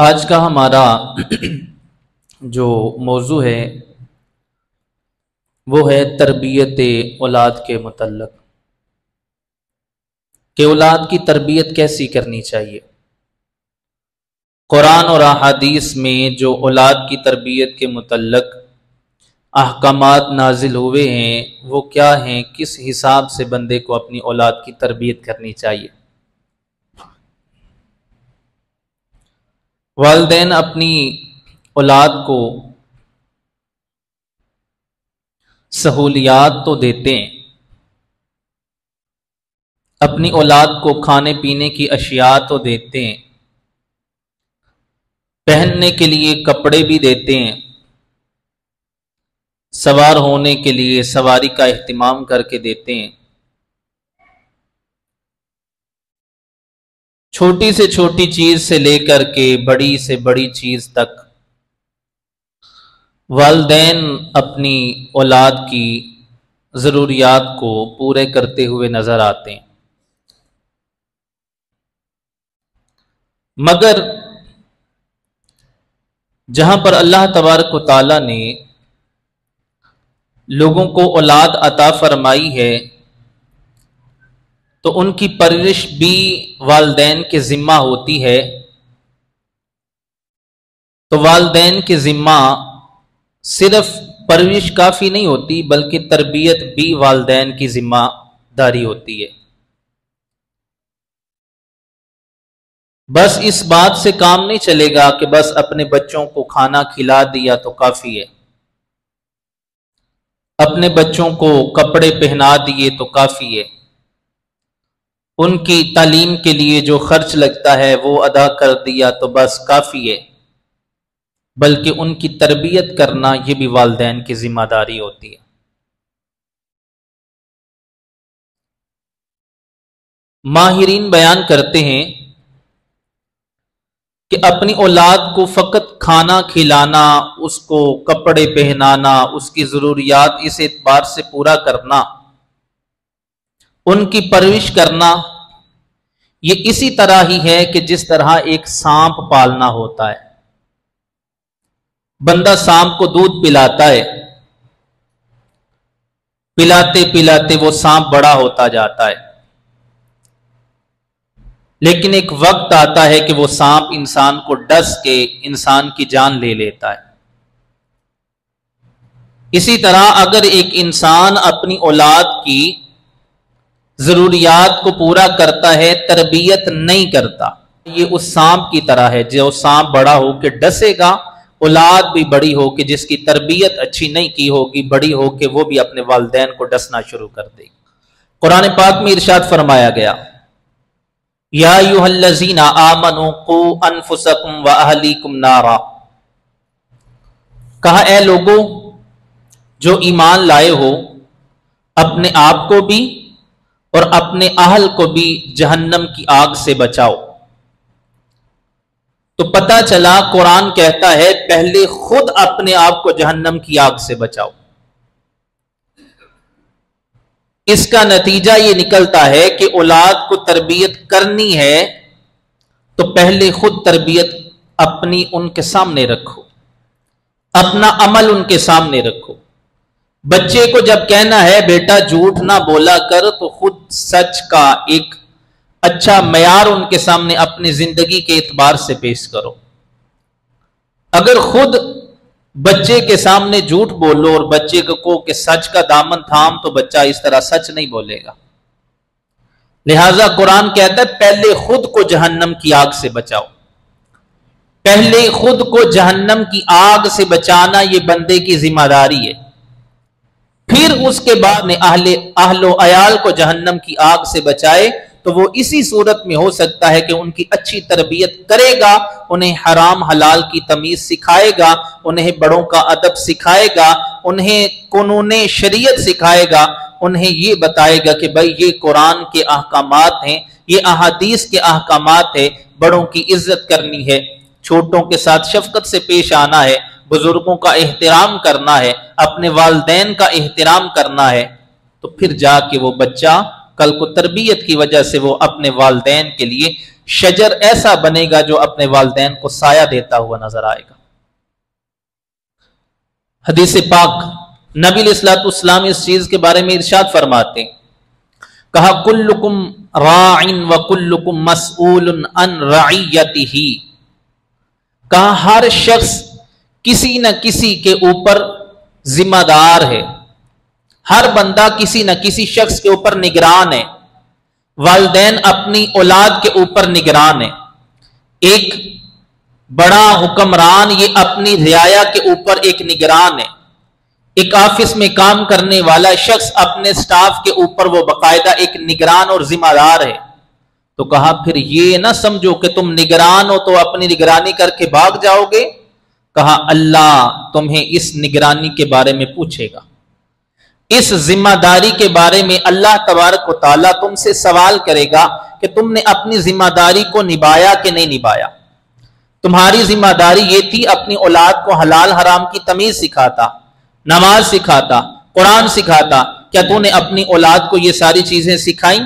آج کا ہمارا جو موضوع ہے وہ ہے تربیت اولاد کے متعلق کہ اولاد کی تربیت کیسی کرنی چاہیے۔ قرآن اور احادیث میں جو اولاد کی تربیت کے متعلق احکامات نازل ہوئے ہیں وہ کیا ہیں، کس حساب سے بندے کو اپنی اولاد کی تربیت کرنی چاہیے۔ والدین اپنی اولاد کو سہولیات تو دیتے ہیں، اپنی اولاد کو کھانے پینے کی اشیاء تو دیتے ہیں، پہننے کے لیے کپڑے بھی دیتے ہیں، سوار ہونے کے لیے سواری کا اہتمام کر کے دیتے ہیں، چھوٹی سے چھوٹی چیز سے لے کر کے بڑی سے بڑی چیز تک والدین اپنی اولاد کی ضروریات کو پورے کرتے ہوئے نظر آتے ہیں۔ مگر جہاں پر اللہ تبارک و تعالیٰ نے لوگوں کو اولاد عطا فرمائی ہے تو ان کی پرورش بھی والدین کے ذمہ ہوتی ہے، تو والدین کے ذمہ صرف پرورش کافی نہیں ہوتی بلکہ تربیت بھی والدین کی ذمہ داری ہوتی ہے۔ بس اس بات سے کام نہیں چلے گا کہ بس اپنے بچوں کو کھانا کھلا دیا تو کافی ہے، اپنے بچوں کو کپڑے پہنا دیے تو کافی ہے، ان کی تعلیم کے لیے جو خرچ لگتا ہے وہ ادا کر دیا تو بس کافی ہے، بلکہ ان کی تربیت کرنا یہ بھی والدین کی ذمہ داری ہوتی ہے۔ ماہرین بیان کرتے ہیں کہ اپنی اولاد کو فقط کھانا کھلانا، اس کو کپڑے پہنانا، اس کی ضروریات اس اعتبار سے پورا کرنا، ان کی پرورش کرنا، یہ اسی طرح ہی ہے کہ جس طرح ایک سانپ پالنا ہوتا ہے۔ بندہ سانپ کو دودھ پلاتا ہے، پلاتے پلاتے وہ سانپ بڑا ہوتا جاتا ہے، لیکن ایک وقت آتا ہے کہ وہ سانپ انسان کو ڈس کے انسان کی جان لے لیتا ہے۔ اسی طرح اگر ایک انسان اپنی اولاد کی ضروریات کو پورا کرتا ہے، تربیت نہیں کرتا، یہ اس سانپ کی طرح ہے جو سانپ بڑا ہو کے ڈسے گا، اولاد بھی بڑی ہو کے جس کی تربیت اچھی نہیں کی ہوگی، بڑی ہو کے وہ بھی اپنے والدین کو ڈسنا شروع کر دے گی۔ قرآن پاک میں ارشاد فرمایا گیا، یا ایھا الذین آمنوا قوا انفسکم واہلیکم نارا، کہا اے لوگو جو ایمان لائے ہو، اپنے آپ کو بھی اور اپنے اہل کو بھی جہنم کی آگ سے بچاؤ۔ تو پتہ چلا قرآن کہتا ہے پہلے خود اپنے آپ کو جہنم کی آگ سے بچاؤ۔ اس کا نتیجہ یہ نکلتا ہے کہ اولاد کو تربیت کرنی ہے تو پہلے خود تربیت اپنی ان کے سامنے رکھو، اپنا عمل ان کے سامنے رکھو۔ بچے کو جب کہنا ہے بیٹا جھوٹ نہ بولا کر تو خود سچ کا ایک اچھا معیار ان کے سامنے اپنی زندگی کے اعتبار سے پیش کرو۔ اگر خود بچے کے سامنے جھوٹ بولو اور بچے کو کہ سچ کا دامن تھام تو بچہ اس طرح سچ نہیں بولے گا۔ لہذا قرآن کہتا ہے پہلے خود کو جہنم کی آگ سے بچاؤ، پہلے خود کو جہنم کی آگ سے بچانا یہ بندے کی ذمہ داری ہے، پھر اس کے بعد میں اہل و عیال کو جہنم کی آگ سے بچائے تو وہ اسی صورت میں ہو سکتا ہے کہ ان کی اچھی تربیت کرے گا، انہیں حرام حلال کی تمیز سکھائے گا، انہیں بڑوں کا ادب سکھائے گا، انہیں قانون شریعت سکھائے گا، انہیں یہ بتائے گا کہ بھائی یہ قرآن کے احکامات ہیں، یہ احادیث کے احکامات ہیں، بڑوں کی عزت کرنی ہے، چھوٹوں کے ساتھ شفقت سے پیش آنا ہے، بزرگوں کا احترام کرنا ہے، اپنے والدین کا احترام کرنا ہے، تو پھر جا کے وہ بچہ کل کو تربیت کی وجہ سے وہ اپنے والدین کے لیے شجر ایسا بنے گا جو اپنے والدین کو سایہ دیتا ہوا نظر آئے گا۔ حدیث پاک نبی علیہ الصلوۃ والسلام اس چیز کے بارے میں ارشاد فرماتے ہیں، کہا کلکم راع وکلکم مسئول عن رعیتہ، کہا ہر شخص کسی نہ کسی کے اوپر ذمہ دار ہے، ہر بندہ کسی نہ کسی شخص کے اوپر نگران ہے۔ والدین اپنی اولاد کے اوپر نگران ہے، ایک بڑا حکمران یہ اپنی رعایا کے اوپر ایک نگران ہے، ایک آفس میں کام کرنے والا شخص اپنے سٹاف کے اوپر وہ باقاعدہ ایک نگران اور ذمہ دار ہے۔ تو کہا پھر یہ نہ سمجھو کہ تم نگران ہو تو اپنی نگرانی کر کے بھاگ جاؤ گے، کہا اللہ تمہیں اس نگرانی کے بارے میں پوچھے گا، اس ذمہ داری کے بارے میں اللہ تبارک و تعالیٰ تم سے سوال کرے گا کہ تم نے اپنی ذمہ داری کو نبھایا کہ نہیں نبھایا۔ تمہاری ذمہ داری یہ تھی اپنی اولاد کو حلال حرام کی تمیز سکھاتا، نماز سکھاتا، قرآن سکھاتا، کیا تو نے اپنی اولاد کو یہ ساری چیزیں سکھائیں؟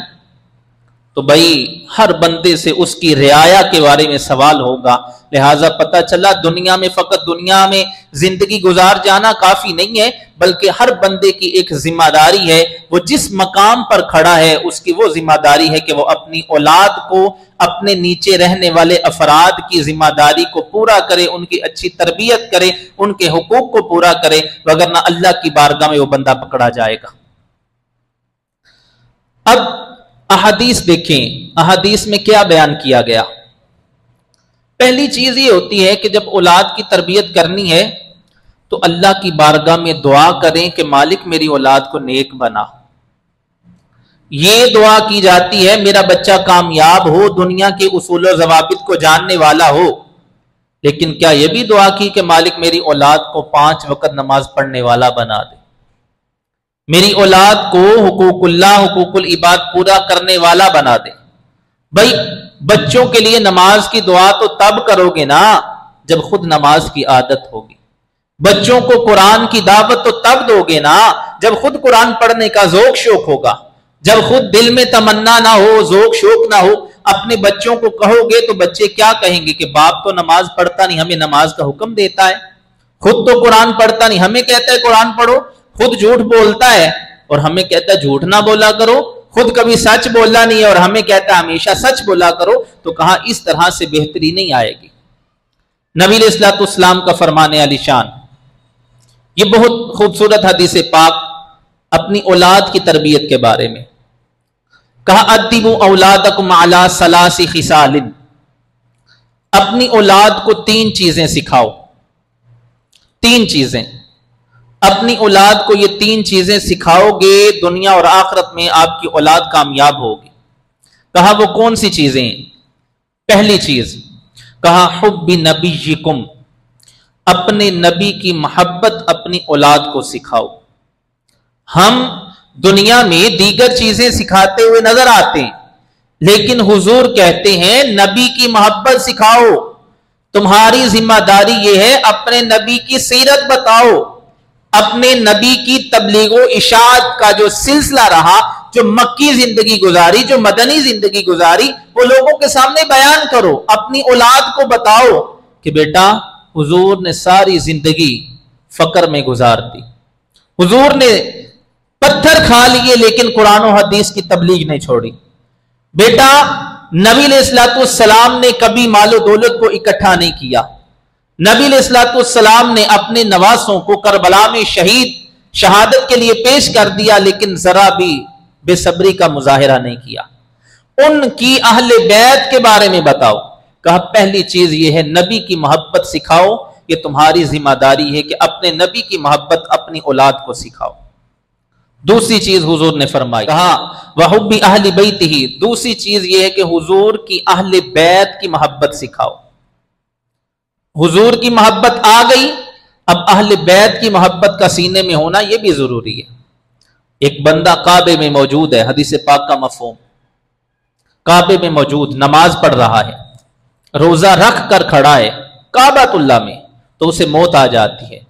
تو بھائی ہر بندے سے اس کی رعایا کے بارے میں سوال ہوگا۔ لہٰذا پتہ چلا دنیا میں فقط دنیا میں زندگی گزار جانا کافی نہیں ہے، بلکہ ہر بندے کی ایک ذمہ داری ہے، وہ جس مقام پر کھڑا ہے اس کی وہ ذمہ داری ہے کہ وہ اپنی اولاد کو، اپنے نیچے رہنے والے افراد کی ذمہ داری کو پورا کرے، ان کی اچھی تربیت کرے، ان کے حقوق کو پورا کرے، وگرنہ اللہ کی بارگاہ میں وہ بندہ پکڑا جائے گا۔ اب احادیث دیکھیں، احادیث میں کیا بیان کیا گیا۔ پہلی چیز یہ ہوتی ہے کہ جب اولاد کی تربیت کرنی ہے تو اللہ کی بارگاہ میں دعا کریں کہ مالک میری اولاد کو نیک بنا۔ یہ دعا کی جاتی ہے میرا بچہ کامیاب ہو، دنیا کے اصول و ضوابط کو جاننے والا ہو، لیکن کیا یہ بھی دعا کی کہ مالک میری اولاد کو 5 وقت نماز پڑھنے والا بنا دے، میری اولاد کو حقوق اللہ، حقوق العباد پورا کرنے والا بنا دے۔ بھائی بچوں کے لیے نماز کی دعا تو تب کرو گے نا جب خود نماز کی عادت ہوگی، بچوں کو قرآن کی دعوت تو تب دو گے نا جب خود قرآن پڑھنے کا ذوق شوق ہوگا، جب خود دل میں تمنا نہ ہو، ذوق شوق نہ ہو۔ اپنے بچوں کو کہو گے تو بچے کیا کہیں گے کہ باپ تو نماز پڑھتا نہیں، ہمیں نماز کا حکم دیتا ہے، خود تو قرآن پڑھتا نہیں، ہمیں کہتا ہے قرآن پڑھو، خود جھوٹ بولتا ہے اور ہمیں کہتا ہے جھوٹ نہ بولا کرو، خود کبھی سچ بولا نہیں ہے اور ہمیں کہتا ہے ہمیشہ سچ بولا کرو۔ تو کہا اس طرح سے بہتری نہیں آئے گی۔ نبی علیہ الصلوۃ والسلام کا فرمان علی شان، یہ بہت خوبصورت حدیث پاک اپنی اولاد کی تربیت کے بارے میں کہا ادبوا اولادکم علی 3 خصال، اپنی اولاد کو 3 چیزیں سکھاؤ، 3 چیزیں، اپنی اولاد کو یہ 3 چیزیں سکھاؤ گے دنیا اور آخرت میں آپ کی اولاد کامیاب ہوگی۔ کہا وہ کون سی چیزیں ہیں؟ پہلی چیز کہا حب نبیکم، اپنے نبی کی محبت اپنی اولاد کو سکھاؤ۔ ہم دنیا میں دیگر چیزیں سکھاتے ہوئے نظر آتے ہیں، لیکن حضور کہتے ہیں نبی کی محبت سکھاؤ، تمہاری ذمہ داری یہ ہے اپنے نبی کی سیرت بتاؤ، اپنے نبی کی تبلیغ و اشاعت کا جو سلسلہ رہا، جو مکی زندگی گزاری، جو مدنی زندگی گزاری، وہ لوگوں کے سامنے بیان کرو، اپنی اولاد کو بتاؤ کہ بیٹا حضور نے ساری زندگی فقر میں گزار دی، حضور نے پتھر کھا لیے لیکن قرآن و حدیث کی تبلیغ نہیں چھوڑی، بیٹا نبی علیہ الصلوۃ والسلام نے کبھی مال و دولت کو اکٹھا نہیں کیا، نبی علیہ الصلوۃ والسلام نے اپنے نواسوں کو کربلا میں شہادت کے لیے پیش کر دیا لیکن ذرا بھی بے صبری کا مظاہرہ نہیں کیا۔ ان کی اہل بیت کے بارے میں بتاؤ۔ کہا پہلی چیز یہ ہے نبی کی محبت سکھاؤ، یہ تمہاری ذمہ داری ہے کہ اپنے نبی کی محبت اپنی اولاد کو سکھاؤ۔ دوسری چیز حضور نے فرمائی، کہا وحب اہل بیتہ، دوسری چیز یہ ہے کہ حضور کی اہل بیت کی محبت سکھاؤ۔ حضور کی محبت آ گئی، اب اہل بیت کی محبت کا سینے میں ہونا یہ بھی ضروری ہے۔ ایک بندہ کعبے میں موجود ہے، حدیث پاک کا مفہوم، کعبے میں موجود نماز پڑھ رہا ہے، روزہ رکھ کر کھڑا ہے کعبۃ اللہ میں، تو اسے موت آ جاتی ہے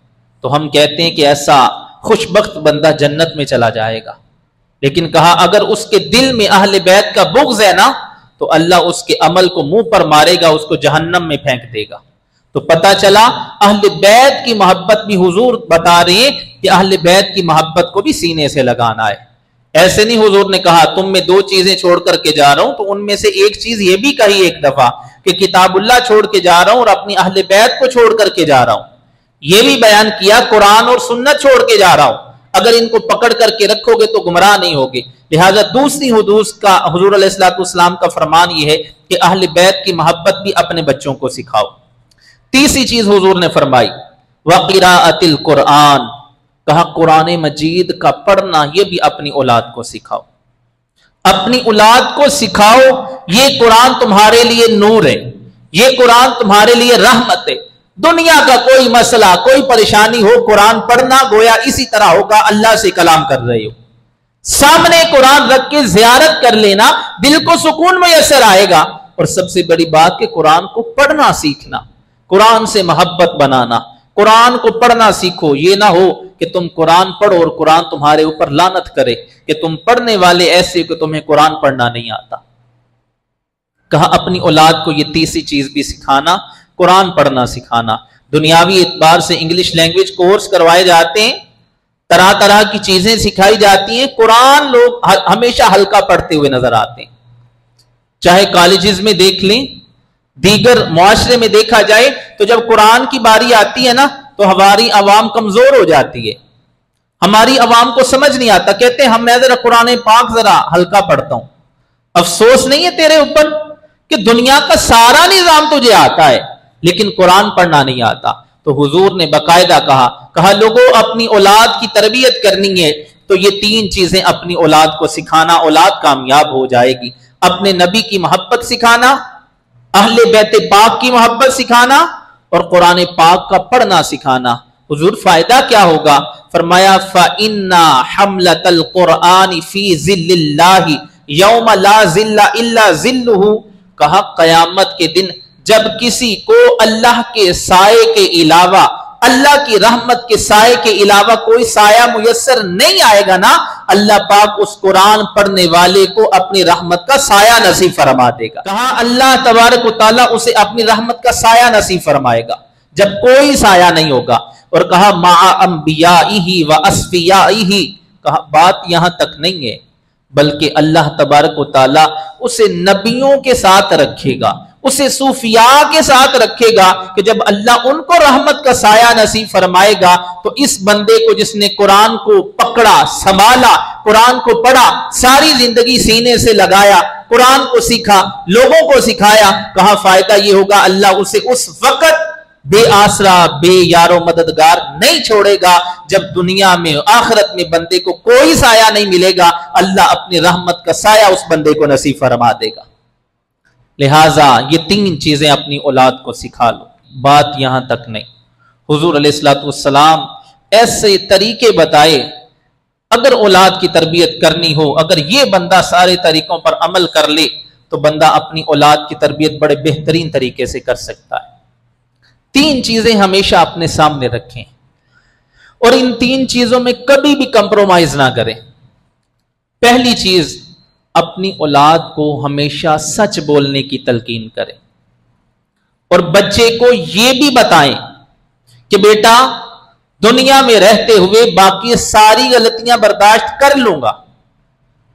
تو ہم کہتے ہیں کہ ایسا خوش بخت بندہ جنت میں چلا جائے گا، لیکن کہا اگر اس کے دل میں اہل بیت کا بغض ہے نا تو اللہ اس کے عمل کو منہ پر مارے گا، اس کو جہنم میں پھینک دے گا۔ تو پتہ چلا اہل بیت کی محبت بھی حضور بتا رہے ہیں کہ اہل بیت کی محبت کو بھی سینے سے لگانا ہے۔ ایسے نہیں حضور نے کہا تم میں دو چیزیں چھوڑ کر کے جا رہا ہوں تو ان میں سے ایک چیز یہ بھی کہی ایک دفعہ کہ کتاب اللہ چھوڑ کے جا رہا ہوں اور اپنی اہل بیت کو چھوڑ کر کے جا رہا ہوں، یہ بھی بیان کیا قرآن اور سنت چھوڑ کے جا رہا ہوں، اگر ان کو پکڑ کر کے رکھو گے تو گمراہ نہیں ہوگے۔ لہٰذا دوسری حدوث کا حضور علیہ السلام کا فرمان یہ ہے کہ اہل بیت کی محبت بھی اپنے بچوں کو سکھاؤ۔ تیسری چیز حضور نے فرمائی وقراءۃ القرآن، کہا قرآن مجید کا پڑھنا یہ بھی اپنی اولاد کو سکھاؤ، اپنی اولاد کو سکھاؤ۔ یہ قرآن تمہارے لیے نور ہے، یہ قرآن تمہارے لیے رحمت ہے۔ دنیا کا کوئی مسئلہ کوئی پریشانی ہو قرآن پڑھنا گویا اسی طرح ہوگا اللہ سے کلام کر رہے ہو، سامنے قرآن رکھ کے زیارت کر لینا، دل کو سکون میسر آئے گا۔ اور سب سے بڑی بات کہ قرآن کو پڑھنا سیکھنا، قرآن سے محبت بنانا، قرآن کو پڑھنا سیکھو۔ یہ نہ ہو کہ تم قرآن پڑھو اور قرآن تمہارے اوپر لعنت کرے کہ تم پڑھنے والے ایسے کہ تمہیں قرآن پڑھنا نہیں آتا۔ کہا اپنی اولاد کو یہ تیسری چیز بھی سکھانا، قرآن پڑھنا سکھانا۔ دنیاوی اعتبار سے انگلش لینگویج کورس کروائے جاتے ہیں، طرح طرح کی چیزیں سکھائی جاتی ہیں، قرآن لوگ ہمیشہ ہلکا پڑھتے ہوئے نظر آتے ہیں۔ چاہے کالجز میں دیکھ لیں، دیگر معاشرے میں دیکھا جائے تو جب قرآن کی باری آتی ہے نا تو ہماری عوام کمزور ہو جاتی ہے، ہماری عوام کو سمجھ نہیں آتا، کہتے ہیں میں ذرا قرآن پاک ذرا ہلکا پڑھتا ہوں۔ افسوس نہیں ہے تیرے اوپر کہ دنیا کا سارا نظام تجھے آتا ہے لیکن قرآن پڑھنا نہیں آتا۔ تو حضور نے باقاعدہ کہا لوگوں اپنی اولاد کی تربیت کرنی ہے تو یہ تین چیزیں اپنی اولاد کو سکھانا، اولاد کامیاب ہو جائے گی۔ اپنے نبی کی محبت سکھانا، اہل بیت پاک کی محبت سکھانا اور قرآن پاک کا پڑھنا سکھانا۔ حضور فائدہ کیا ہوگا؟ فرمایا فَإِنَّا حَمْلَةَ الْقُرْآنِ فِي ظِلِّ اللَّهِ يَوْمَ لَا ظِلَّ إِلَّا ظِلُّهُ، کہا قیامت کے دن جب کسی کو اللہ کے سائے کے علاوہ، اللہ کی رحمت کے سائے کے علاوہ کوئی سایہ میسر نہیں آئے گا نا، اللہ پاک اس قرآن پڑھنے والے کو اپنی رحمت کا سایہ نصیب فرما دے گا۔ کہا اللہ تبارک و تعالیٰ اسے اپنی رحمت کا سایہ نصیب فرمائے گا جب کوئی سایہ نہیں ہوگا۔ اور کہا مع انبیائہ و اصفیائہ، کہا بات یہاں تک نہیں ہے بلکہ اللہ تبارک و تعالیٰ اسے نبیوں کے ساتھ رکھے گا، اسے صوفیاء کے ساتھ رکھے گا کہ جب اللہ ان کو رحمت کا سایہ نصیب فرمائے گا تو اس بندے کو جس نے قرآن کو پکڑا، سنبھالا، قرآن کو پڑھا، ساری زندگی سینے سے لگایا، قرآن کو سیکھا، لوگوں کو سکھایا، کہا فائدہ یہ ہوگا اللہ اسے اس وقت بے آسرا، بے یار و مددگار نہیں چھوڑے گا جب دنیا میں آخرت میں بندے کو کوئی سایہ نہیں ملے گا، اللہ اپنی رحمت کا سایہ اس بندے کو نصیب فرما دے گا۔ لہٰذا یہ تین چیزیں اپنی اولاد کو سکھا لو۔ بات یہاں تک نہیں، حضور علیہ السلام ایسے طریقے بتائے اگر اولاد کی تربیت کرنی ہو، اگر یہ بندہ سارے طریقوں پر عمل کر لے تو بندہ اپنی اولاد کی تربیت بڑے بہترین طریقے سے کر سکتا ہے۔ تین چیزیں ہمیشہ اپنے سامنے رکھیں اور ان تین چیزوں میں کبھی بھی کمپرومائز نہ کریں۔ پہلی چیز، اپنی اولاد کو ہمیشہ سچ بولنے کی تلقین کریں اور بچے کو یہ بھی بتائیں کہ بیٹا دنیا میں رہتے ہوئے باقی ساری غلطیاں برداشت کر لوں گا،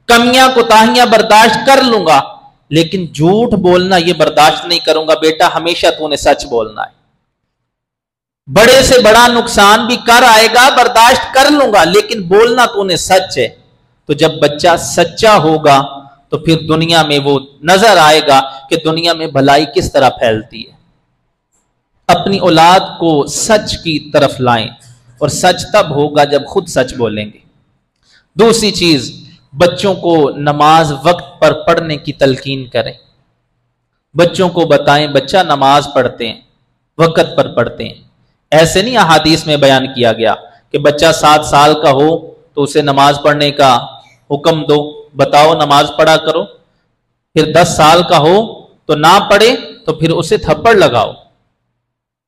کمیاں کوتاہیاں برداشت کر لوں گا، لیکن جھوٹ بولنا یہ برداشت نہیں کروں گا، بیٹا ہمیشہ تو نے سچ بولنا ہے۔ بڑے سے بڑا نقصان بھی کر آئے گا برداشت کر لوں گا لیکن بولنا تو نے سچ ہے۔ تو جب بچہ سچا ہوگا تو پھر دنیا میں وہ نظر آئے گا کہ دنیا میں بھلائی کس طرح پھیلتی ہے۔ اپنی اولاد کو سچ کی طرف لائیں اور سچ تب ہوگا جب خود سچ بولیں گے۔ دوسری چیز، بچوں کو نماز وقت پر پڑھنے کی تلقین کریں۔ بچوں کو بتائیں بچہ نماز پڑھتے ہیں، وقت پر پڑھتے ہیں۔ ایسے نہیں احادیث میں بیان کیا گیا کہ بچہ 7 سال کا ہو تو اسے نماز پڑھنے کا حکم دو، بتاؤ نماز پڑھا کرو، پھر 10 سال کا ہو تو نہ پڑھے تو پھر اسے تھپڑ لگاؤ۔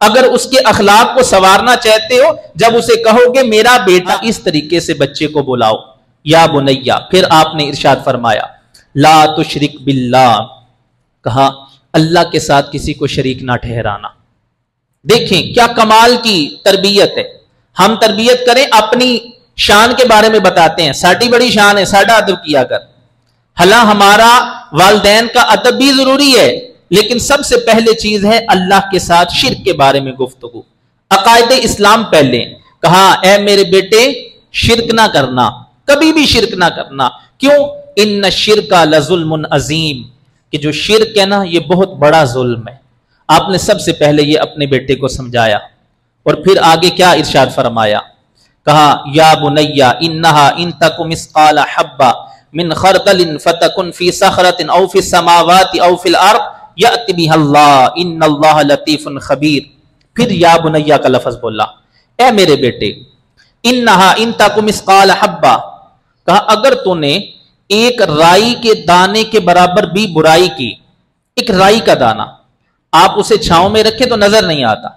اگر اس کے اخلاق کو سنوارنا چاہتے ہو، جب اسے کہو گے میرا بیٹا، اس طریقے سے بچے کو بلاؤ، یا بنیا۔ پھر آپ نے ارشاد فرمایا لا تشرک باللہ، کہا اللہ کے ساتھ کسی کو شریک نہ ٹھہرانا۔ دیکھیں کیا کمال کی تربیت ہے۔ ہم تربیت کریں، اپنی شان کے بارے میں بتاتے ہیں، ساڈی بڑی شان ہے، ساڈا ادب کیا کر۔ حالانکہ ہمارا والدین کا ادب بھی ضروری ہے، لیکن سب سے پہلے چیز ہے اللہ کے ساتھ شرک کے بارے میں گفتگو، عقائد اسلام پہلے۔ کہا اے میرے بیٹے شرک نہ کرنا، کبھی بھی شرک نہ کرنا۔ کیوں؟ ان الشرک لظلم عظیم، کہ جو شرک ہے نا یہ بہت بڑا ظلم ہے۔ آپ نے سب سے پہلے یہ اپنے بیٹے کو سمجھایا، اور پھر آگے کیا ارشاد فرمایا؟ کہا یا بنیا انہا ان تک مثقال حبہ من خردل فتکن فی صخرۃ او فی السماوات او فی الارض یأتی بها اللہ ان اللہ لطیف خبیر۔ پھر یا بنیا کا لفظ بولا، اے میرے بیٹے انہا ان تک مثقال حبہ، کہا اگر تو نے ایک رائی کے دانے کے برابر بھی برائی کی، ایک رائی کا دانہ آپ اسے چھاؤں میں رکھے تو نظر نہیں آتا،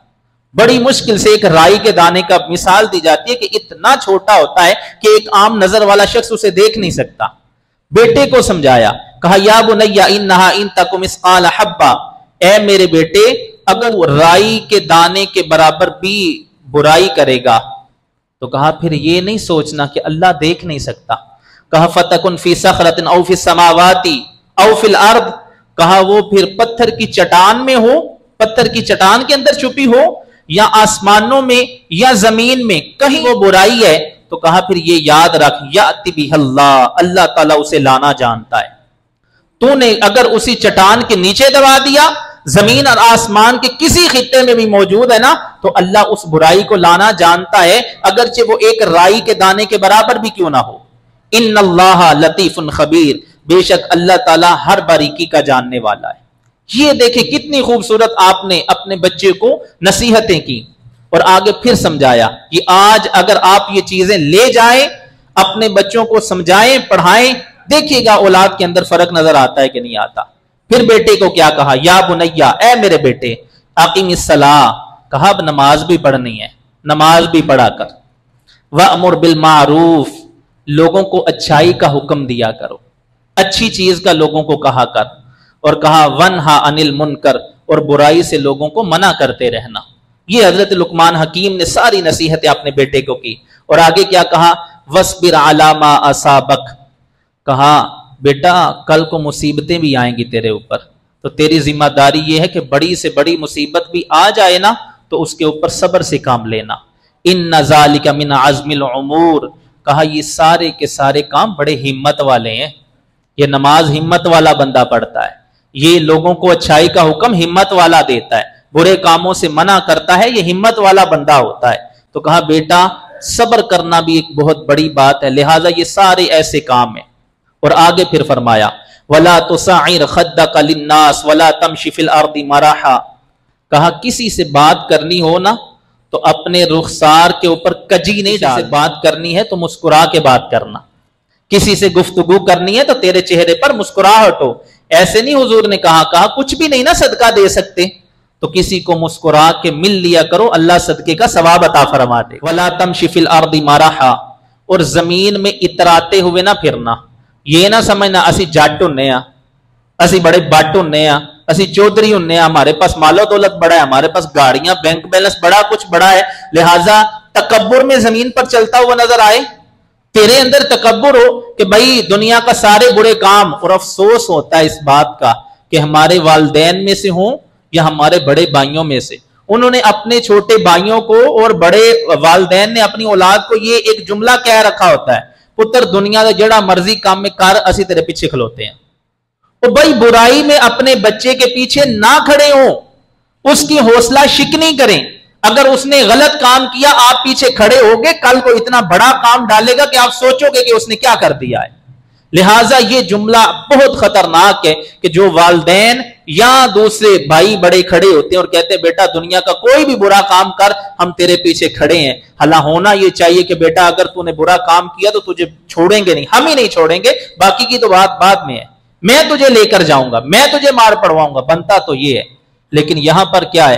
بڑی مشکل سے ایک رائی کے دانے کا مثال دی جاتی ہے کہ اتنا چھوٹا ہوتا ہے کہ ایک عام نظر والا شخص اسے دیکھ نہیں سکتا۔ بیٹے کو سمجھایا، کہا یا بنیا انہا ان تک مثقال حبہ، اے میرے بیٹے اگر وہ رائی کے دانے کے برابر بھی برائی کرے گا تو کہا پھر یہ نہیں سوچنا کہ اللہ دیکھ نہیں سکتا۔ کہا فتکن فی صخرۃ او فی السماوات او فی الارض، کہا وہ پھر پتھر کی چٹان میں ہو، پتھر کی چٹان کے اندر چھپی ہو، یا آسمانوں میں یا زمین میں کہیں وہ برائی ہے، تو کہا پھر یہ یاد رکھ یأتی بہ اللہ، اللہ تعالیٰ اسے لانا جانتا ہے۔ تو نے اگر اسی چٹان کے نیچے دبا دیا، زمین اور آسمان کے کسی خطے میں بھی موجود ہے نا، تو اللہ اس برائی کو لانا جانتا ہے، اگرچہ وہ ایک رائی کے دانے کے برابر بھی کیوں نہ ہو۔ ان اللہ لطیف خبیر، بے شک اللہ تعالیٰ ہر باریکی کا جاننے والا ہے۔ یہ دیکھیں کتنی خوبصورت آپ نے اپنے بچے کو نصیحتیں کی، اور آگے پھر سمجھایا کہ آج اگر آپ یہ چیزیں لے جائیں، اپنے بچوں کو سمجھائیں، پڑھائیں، دیکھیے گا اولاد کے اندر فرق نظر آتا ہے کہ نہیں آتا۔ پھر بیٹے کو کیا کہا؟ یا بنیا، اے میرے بیٹے اقیم الصلاۃ، کہا اب نماز بھی پڑھنی ہے، نماز بھی پڑھا کر۔ وَأْمُرْ بِالْمَعْرُوفِ، لوگوں کو اچھائی کا حکم دیا کرو، اچھی چیز کا لوگوں کو کہا کر، اور کہا وَنْہَا عَنِ الْمُنْکَرِ، اور برائی سے لوگوں کو منع کرتے رہنا۔ یہ حضرت لقمان حکیم نے ساری نصیحتیں اپنے بیٹے کو کی، اور آگے کیا کہا؟ وَاصْبِرْ عَلَىٰ مَا أَصَابَكَ، کہا بیٹا کل کو مصیبتیں بھی آئیں گی تیرے اوپر، تو تیری ذمہ داری یہ ہے کہ بڑی سے بڑی مصیبت بھی آ جائے نا تو اس کے اوپر صبر سے کام لینا۔ إِنَّ ذَلِكَ مِنْ عَزْمِ الْأُمُورِ، کہا یہ سارے کے سارے کام بڑے ہمت والے ہیں، یہ نماز ہمت والا بندہ پڑھتا ہے، یہ لوگوں کو اچھائی کا حکم ہمت والا دیتا ہے، برے کاموں سے منع کرتا ہے، یہ ہمت والا بندہ ہوتا ہے۔ تو کہا بیٹا صبر کرنا بھی ایک بہت بڑی بات ہے، لہٰذا یہ سارے ایسے کام ہیں۔ اور آگے پھر فرمایا وَلَا تُصَعِّرْ خَدَّكَ لِلنَّاسِ وَلَا تَمْشِ فِي الْأَرْضِ مَرَحًا، کہا کسی سے بات کرنی ہو نا تو اپنے رخسار کے اوپر کجی نہیں ڈال، بات کرنی ہے تو مسکرا کے بات کرنا، کسی سے گفتگو کرنی ہے تو تیرے چہرے پر مسکراہٹ ہو۔ ایسے نہیں حضور نے کہا کچھ بھی نہیں نا صدقہ دے سکتے تو کسی کو مسکرا کے مل لیا کرو، اللہ صدقے کا ثواب عطا فرما دے۔ وَلَا تَمْشِ فِي الْأَرْضِ مَرَحًا، اور زمین میں اتراتے ہوئے نہ پھرنا، یہ نہ سمجھنا اسی جٹ ہونے ہاں، اسی بڑے بٹ ہونے ہاں، اسی چودھری ہونے ہاں، ہمارے پاس مال و دولت بڑا ہے، ہمارے پاس گاڑیاں، بینک بیلنس بڑا کچھ بڑا ہے، لہٰذا تکبر میں زمین پر چلتا ہوا نظر آئے، تیرے اندر تکبر ہو کہ بھائی دنیا کا سارے برے کام، اور افسوس ہوتا ہے اس بات کا کہ ہمارے والدین میں سے ہوں یا ہمارے بڑے بھائیوں میں سے، انہوں نے اپنے چھوٹے بھائیوں کو اور بڑے والدین نے اپنی اولاد کو یہ ایک جملہ کہہ رکھا ہوتا ہے، پتر دنیا کا جڑا مرضی کام میں کر، اسی تیرے پیچھے کھلوتے ہیں۔ اور بھائی برائی میں اپنے بچے کے پیچھے نہ کھڑے ہوں، اس کی حوصلہ شکنی کریں، اگر اس نے غلط کام کیا آپ پیچھے کھڑے ہوگے، کل کو اتنا بڑا کام ڈالے گا کہ آپ سوچو گے کہ اس نے کیا کر دیا ہے۔ لہٰذا یہ جملہ بہت خطرناک ہے کہ جو والدین یا دوسرے بھائی بڑے کھڑے ہوتے ہیں اور کہتے ہیں بیٹا دنیا کا کوئی بھی برا کام کر، ہم تیرے پیچھے کھڑے ہیں۔ حالانکہ ہونا یہ چاہیے کہ بیٹا اگر تو نے برا کام کیا تو تجھے چھوڑیں گے نہیں، ہم ہی نہیں چھوڑیں گے، باقی کی تو بات بعد میں ہے، میں تجھے لے کر جاؤں گا، میں تجھے مار پڑواؤں گا، بنتا تو یہ ہے۔ لیکن یہاں پر کیا ہے،